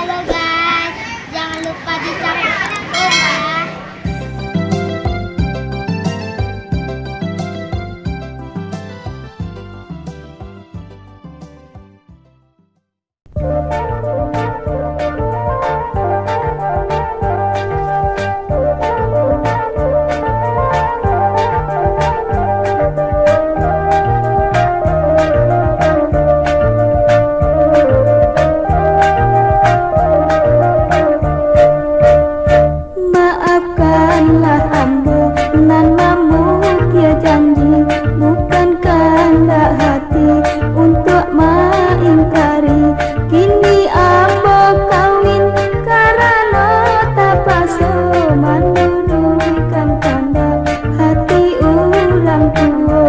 Halo guys, jangan lupa di subscribe ya. Maafkanlah ambo nan mamuk ya janji, bukan kehendak hati untuk mengingkari. Kini ambo kawin karena terpaksa mendudukan kehendak hati orang tua.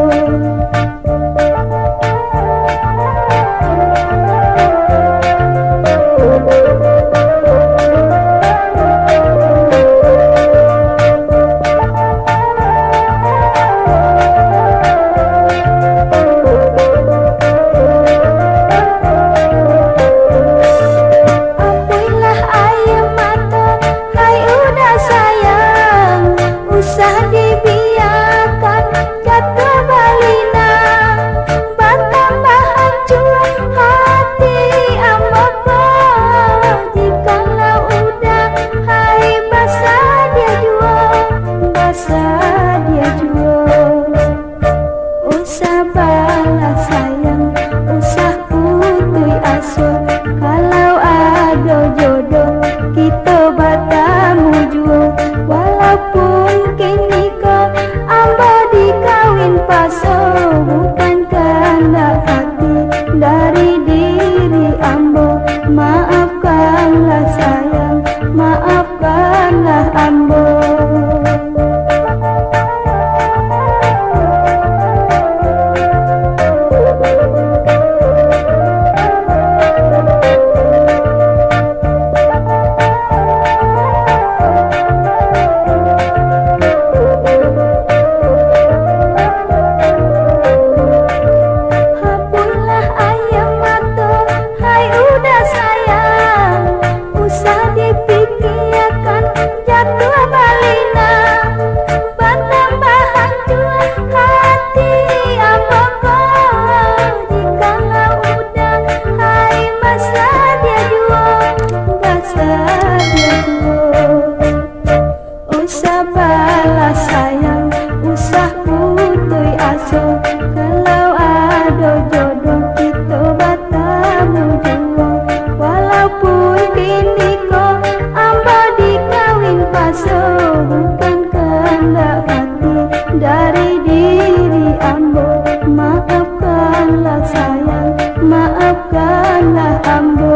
Sabarlah sayang, usah putih asuh. Kalau ada jodoh, kita bertemu jua. Walaupun kini kau ambo dikawin paso, bukan kehendak hati dari diri ambo. Maafkanlah sayang, maafkanlah ambo. Sabarlah sayang, usah putih asuh. Kalau ada jodoh, kita bertemu jua. Walaupun kini kau ambo dikawin paso, bukan kehendak hati dari diri ambo. Maafkanlah sayang, maafkanlah ambo.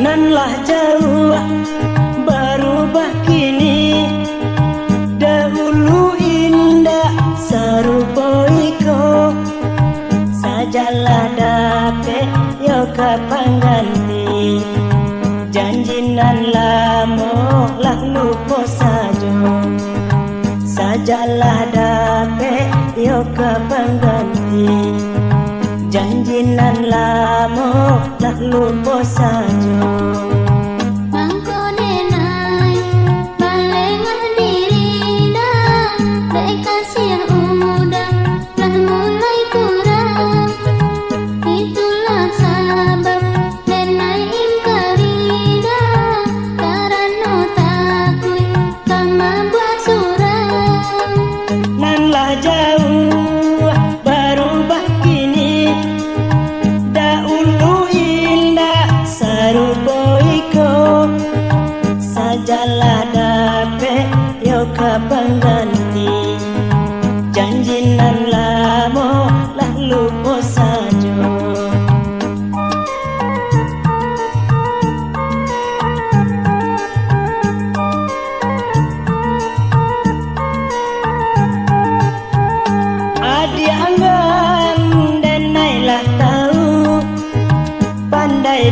Nanlah jauh berubah kini, dahulu indah serupa iko. Sajalah dapet yo kapan ganti, janji nan lamo lah lupa saja. Sajalah dapet yo kapan ganti, janji nan lamo lah lupa saja. Jauh berubah kini, dahulu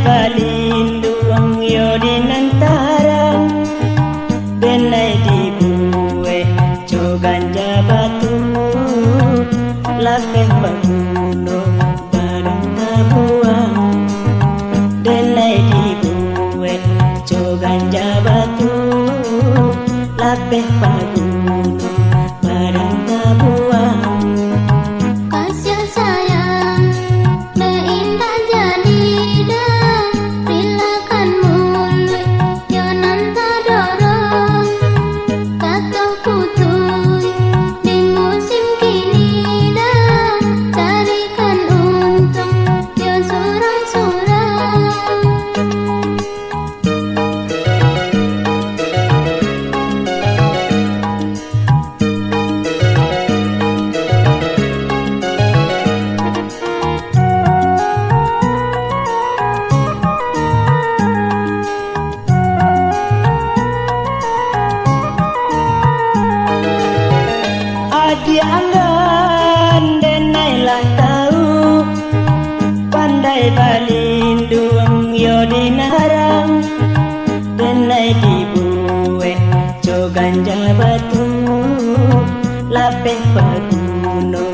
balinduang yo dinantarang benai dibuwe cogan jabatu lapeh baguno barang tabuang benai dibuwe cogan jabatu lapeh baguno barang tabuang. Kasih sayang indah jadi dah rilakan mulut yo nanta dorong kata putui di musim kini dah carikan untung yo surang-surang. Dianggan denailah tahu pandai balinduang yo dinarang denai dibuwe cogan jabatu lapeh paguno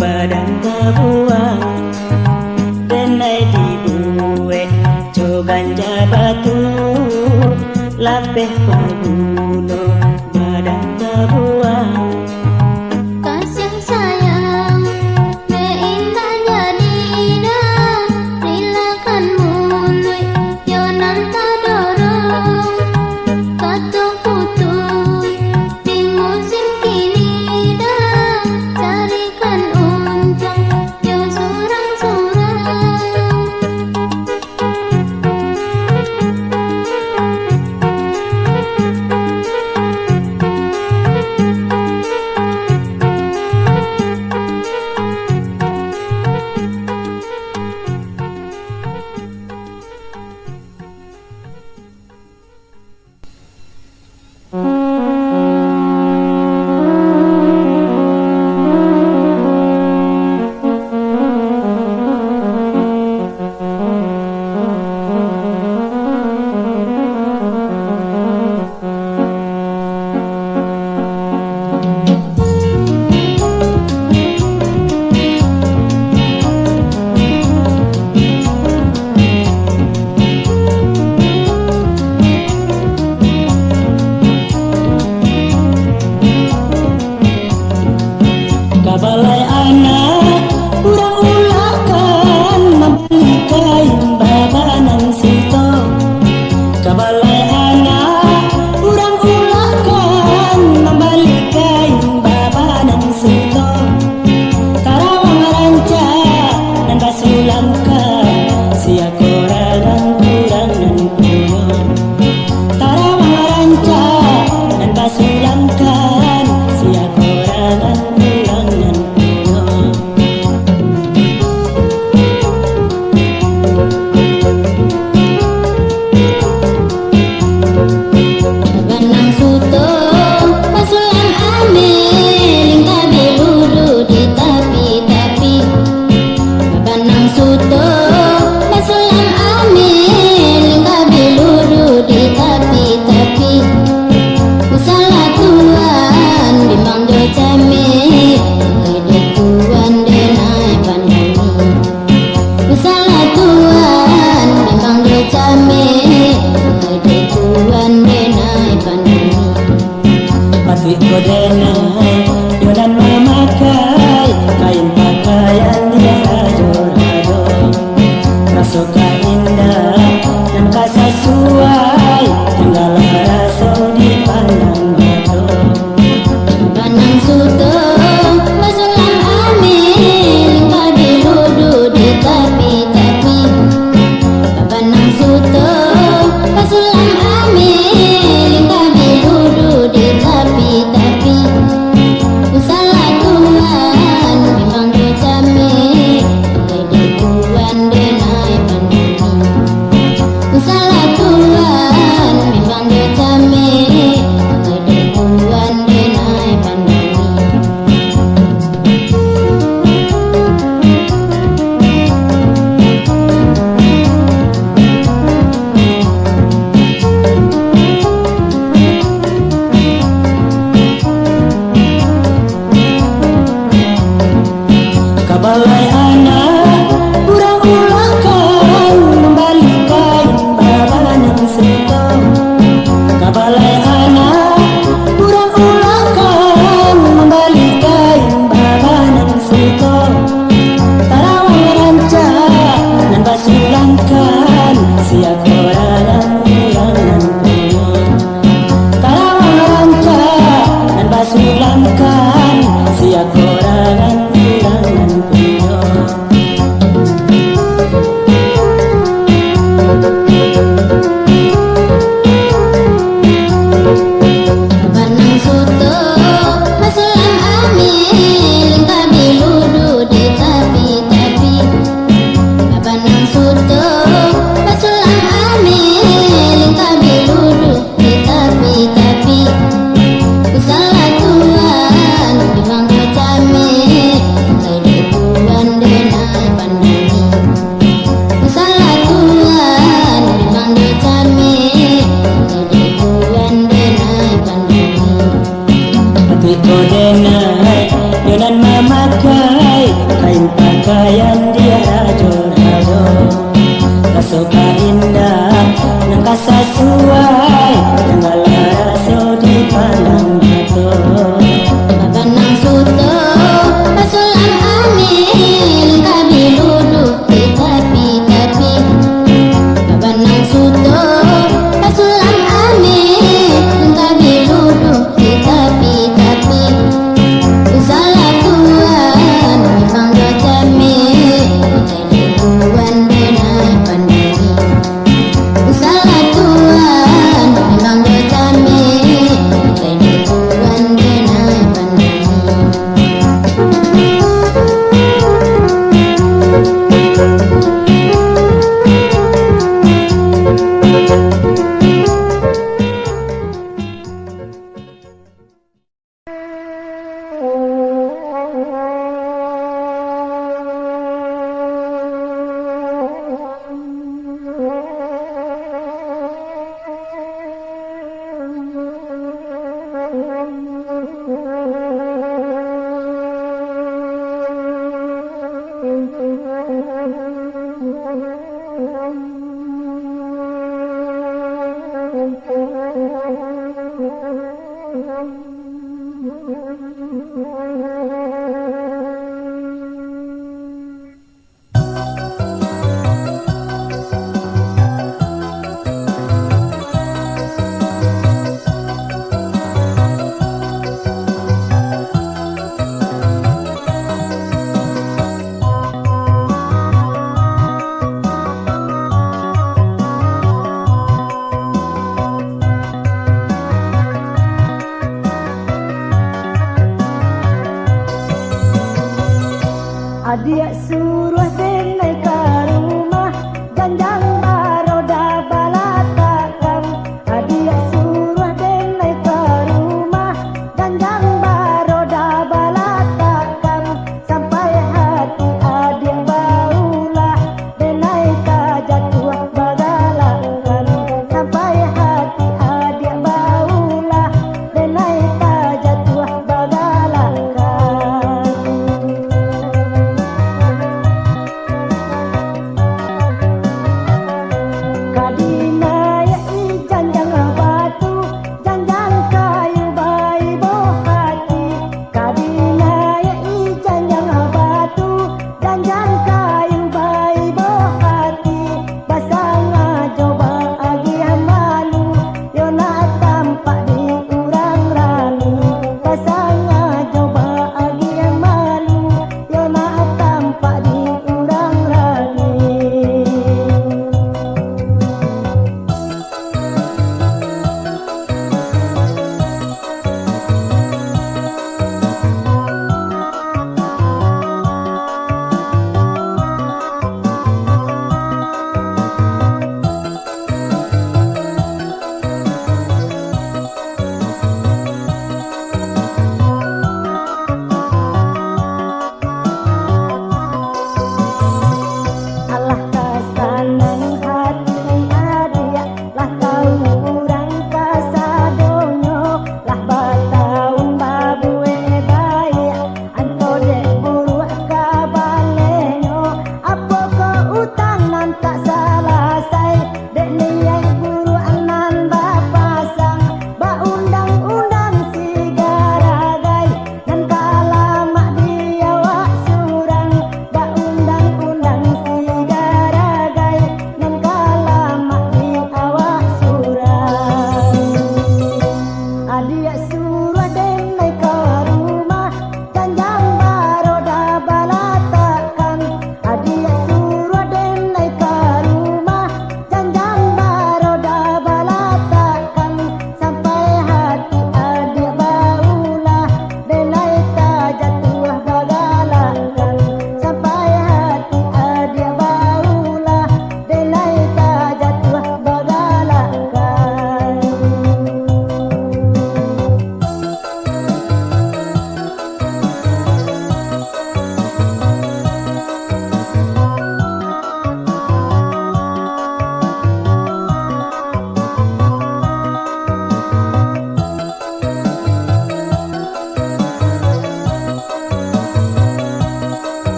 badan tabuang denai dibuwe cogan jabatu lapeh paguno badan tabuang. Kasih sayang indah jadi dah rilakan mulut yo nanta dorong kata putui di musim kini dah carikan untung yo surang-surang. Kabalai anak urang ulakan membelikan babanan sito. Kabalai anak urang ulakan membelikan babanan sito. Karawang ranca dan basulangka sia korangan kurang nan puyo. Karawang ranca dan basulangkan sia korangan kurang nan puyo. Benang suto pasulan ame lingkar biludu di tapi-tapi. Benang suto pasulan ame lingkar biludu di tapi-tapi. Usaha tuan bimbang do came kede tuan denai pandami. Usaha tuan bimbang do came kede tuan denai pandami. Pasti kodena yodan memakai kain pakaian dia rado-rado. Rasoka indah dan kasasuai tinggal raso dipandang mado. Benang suto pasulan ame lingkar biludu di tapi-tapi. Benang suto pasulan ame lingkar biludu di tapi-tapi. Usaha tuan bimbang do came kede tuan denai pandami. sia korangan ulangan punya. Kalau langka dan basuh langkan sia korangan ulangan punya. Banang soto masulang amil kabi ludu di tapi banang soto masulang amil kabi ludu di tapi usaha Tuhan di mangga cami tadi bulan denai pandemi usaha Tuhan di mangga cami tadi bulan denai pandemi. Hati kodenai dengan memakai kain pakaian dia rajo-rajo. Rasoka indah nang kasasuai dengan raso dipandang mata. Banang soto masulang amil kabi ludu di tapi banang soto masulang amil kabi ludu di tapi usaha Tuhan di mangga cami jadi bulan denai pandemi usaha Tuhan di mangga cami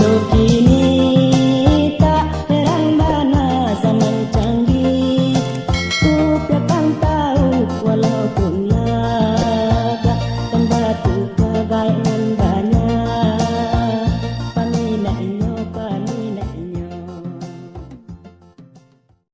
jodoh kini